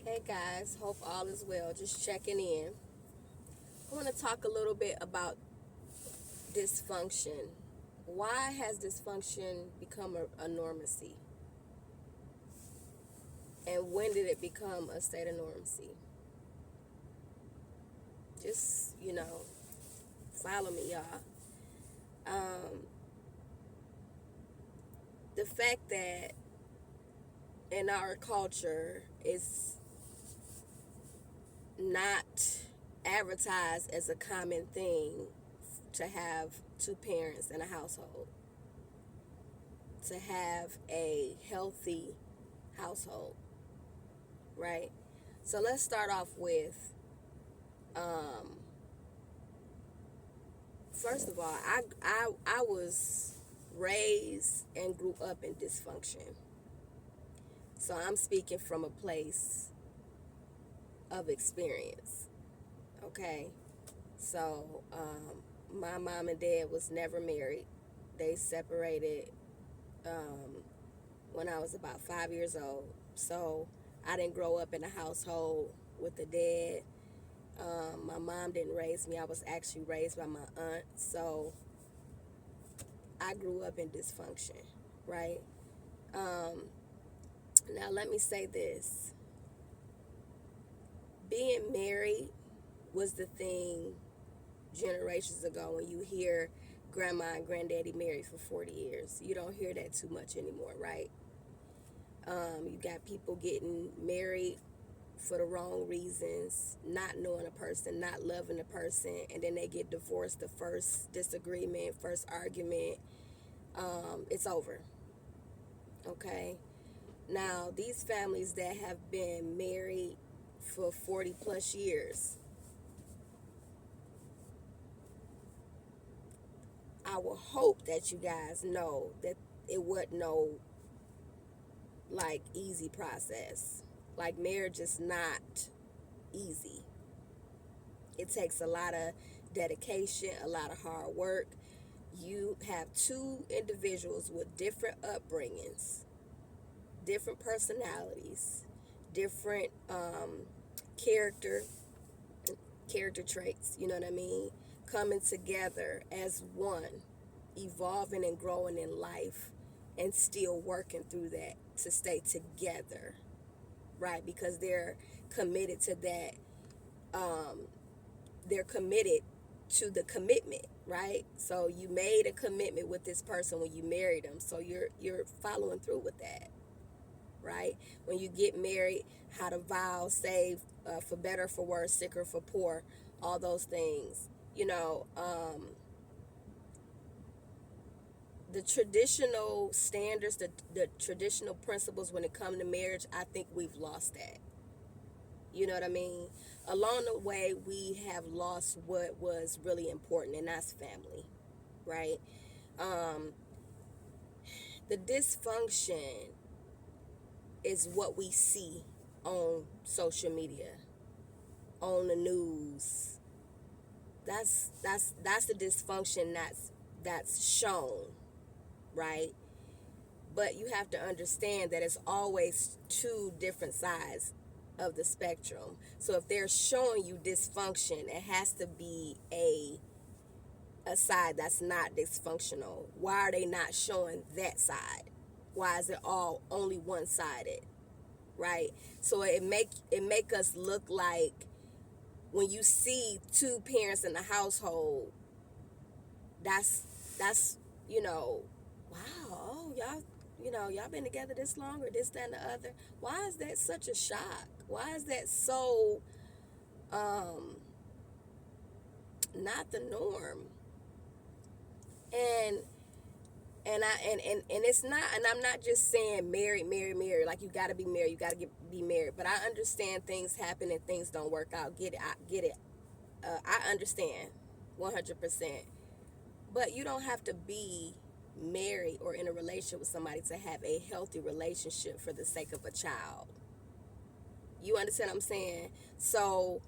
Hey guys, hope all is well. Just checking in. I want to talk a little bit about dysfunction. Why has dysfunction become a normacy? And when did it become a state of normacy? Just, follow me, y'all. Um, the fact that in our culture it's not advertised as a common thing to have two parents in a household, to have a healthy household, right? So let's start off with, um, first of all, I was raised and grew up in dysfunction. So I'm speaking from a place of experience, okay? So my mom and dad was never married. They separated um, when I was about 5 years old. So I didn't grow up in a household with a dad. My mom didn't raise me. I was actually raised by my aunt. So I grew up in dysfunction, right? Um, Now, let me say this: being married was the thing generations ago. When you hear grandma and granddaddy married for 40 years, you don't hear that too much anymore, right? You got people getting married for the wrong reasons, not knowing a person, not loving a person, and then they get divorced. The first disagreement, first argument, it's over. Okay. Now, these families that have been married for 40 plus years, I will hope that you guys know that it wasn't no like easy process. Like, marriage is not easy. It takes a lot of dedication, a lot of hard work. You have two individuals with different upbringings, different personalities, different character character traits, you know what I mean? Coming together as one, evolving and growing in life, and still working through that to stay together, right? Because they're committed to that. They're committed to the commitment, right? So you made a commitment with this person when you married them, so you're following through with that, right? When you get married, how to vow, save, for better, for worse, sicker, for poor, all those things. The traditional standards, the traditional principles when it comes to marriage, I think we've lost that. You know what I mean? Along the way, we have lost what was really important, and that's family, right? Um, the dysfunction is what we see on social media, on the news. That's the dysfunction that's shown, right? But you have to understand that it's always two different sides of the spectrum. So if they're showing you dysfunction, it has to be a side that's not dysfunctional. Why are they not showing that side? Why is it all only one-sided, right? So it make us look like, when you see two parents in the household, that's that's you know, wow, oh, y'all been together this long, or this, that, and the other. Why is that such a shock? Why is that so um not the norm? And and it's not, and I'm not just saying married, like you got to be married, you got to be married, but I understand things happen and things don't work out. Get it, I get it. I understand 100%. But you don't have to be married or in a relationship with somebody to have a healthy relationship for the sake of a child. You understand what I'm saying? So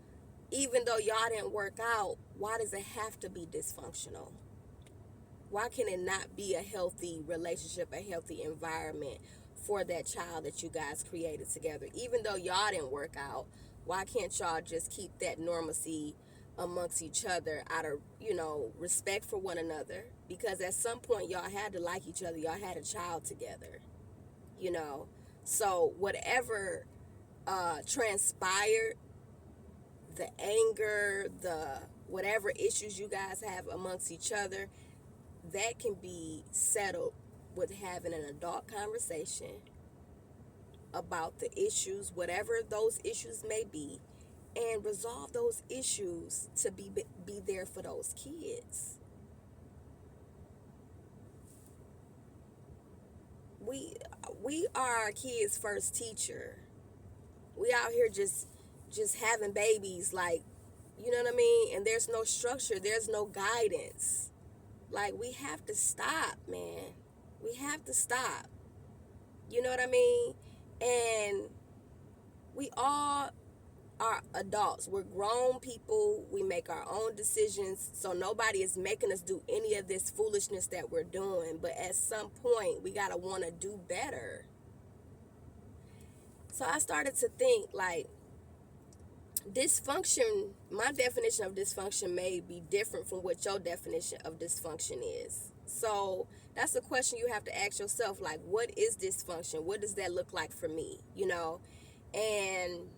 even though y'all didn't work out, why does it have to be dysfunctional? Why can it not be a healthy relationship, a healthy environment for that child that you guys created together. Even though y'all didn't work out, why can't y'all just keep that normalcy amongst each other out of, respect for one another? Because at some point y'all had to like each other. Y'all had a child together, you know. So whatever transpired, the anger, the whatever issues you guys have amongst each other, that can be settled with having an adult conversation about the issues, whatever those issues may be, and resolve those issues to be there for those kids. We are our kids' first teacher. We out here just having babies, like, you know what I mean? And there's no structure, there's no guidance. Like, we have to stop, man. We have to stop. You know what I mean? And we all are adults. We're grown people. We make our own decisions. So nobody is making us do any of this foolishness that we're doing. But at some point, we got to want to do better. So I started to think, like, dysfunction, my definition of dysfunction may be different from what your definition of dysfunction is. So that's a question you have to ask yourself, like, what is dysfunction? What does that look like for me? And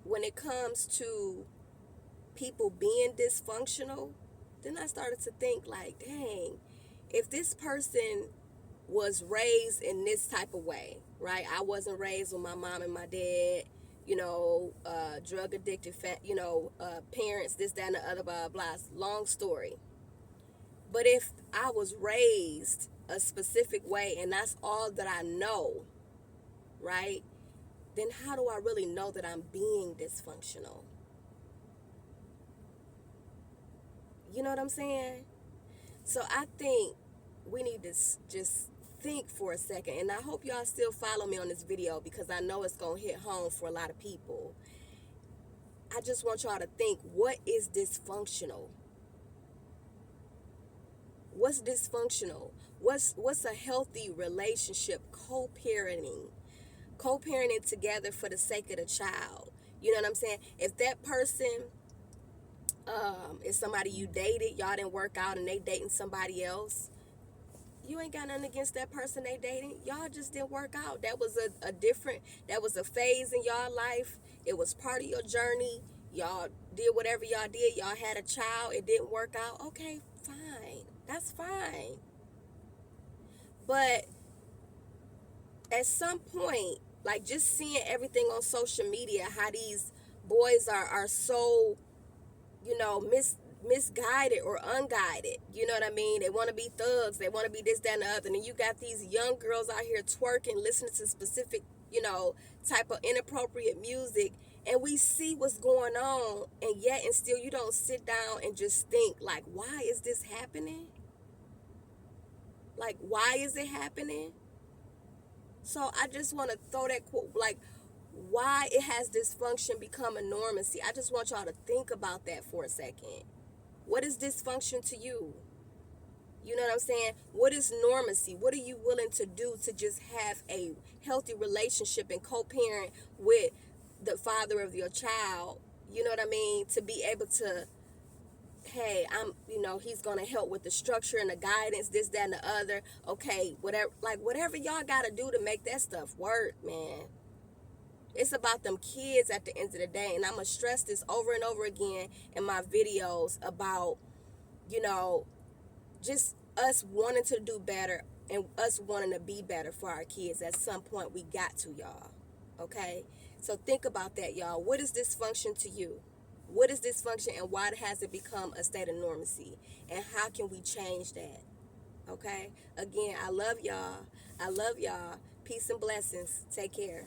when it comes to people being dysfunctional, then I started to think, like, dang, if this person was raised in this type of way, right? I wasn't raised with my mom and my dad, drug addicted, parents, this, that, and the other, blah, blah, long story. But if I was raised a specific way and that's all that I know, right? Then how do I really know that I'm being dysfunctional? You know what I'm saying? So I think we need to just think for a second. And I hope y'all still follow me on this video, because I know it's going to hit home for a lot of people. I just want y'all to think, what is dysfunctional? What's dysfunctional? What's a healthy relationship? Co-parenting together for the sake of the child. You know what I'm saying? If that person is somebody you dated, y'all didn't work out, and they dating somebody else, you ain't got nothing against that person they dating. Y'all just didn't work out. That was that was a phase in y'all life. It was part of your journey. Y'all did whatever y'all did. Y'all had a child. It didn't work out. Okay, fine. That's fine. But at some point, like, just seeing everything on social media, how these boys are so, misguided or unguided. You know what I mean? They want to be thugs. They want to be this, that, and the other. And then you got these young girls out here twerking, listening to specific, type of inappropriate music. And we see what's going on. And yet and still you don't sit down and just think, like, why is this happening? Like, why is it happening? So I just want to throw that quote, like, why it has dysfunction become a normacy. I just want y'all to think about that for a second. What is dysfunction to you? You know what I'm saying? What is normacy? What are you willing to do to just have a healthy relationship and co-parent with the father of your child? You know what I mean? To be able to, hey, he's going to help with the structure and the guidance, this, that, and the other. Okay, whatever y'all got to do to make that stuff work, man. It's about them kids at the end of the day. And I'm going to stress this over and over again in my videos about, just us wanting to do better and us wanting to be better for our kids. At some point, we got to, y'all. Okay? So think about that, y'all. What is dysfunction to you? What is dysfunction, and why has it become a state of normacy? And how can we change that? Okay? Again, I love y'all. I love y'all. Peace and blessings. Take care.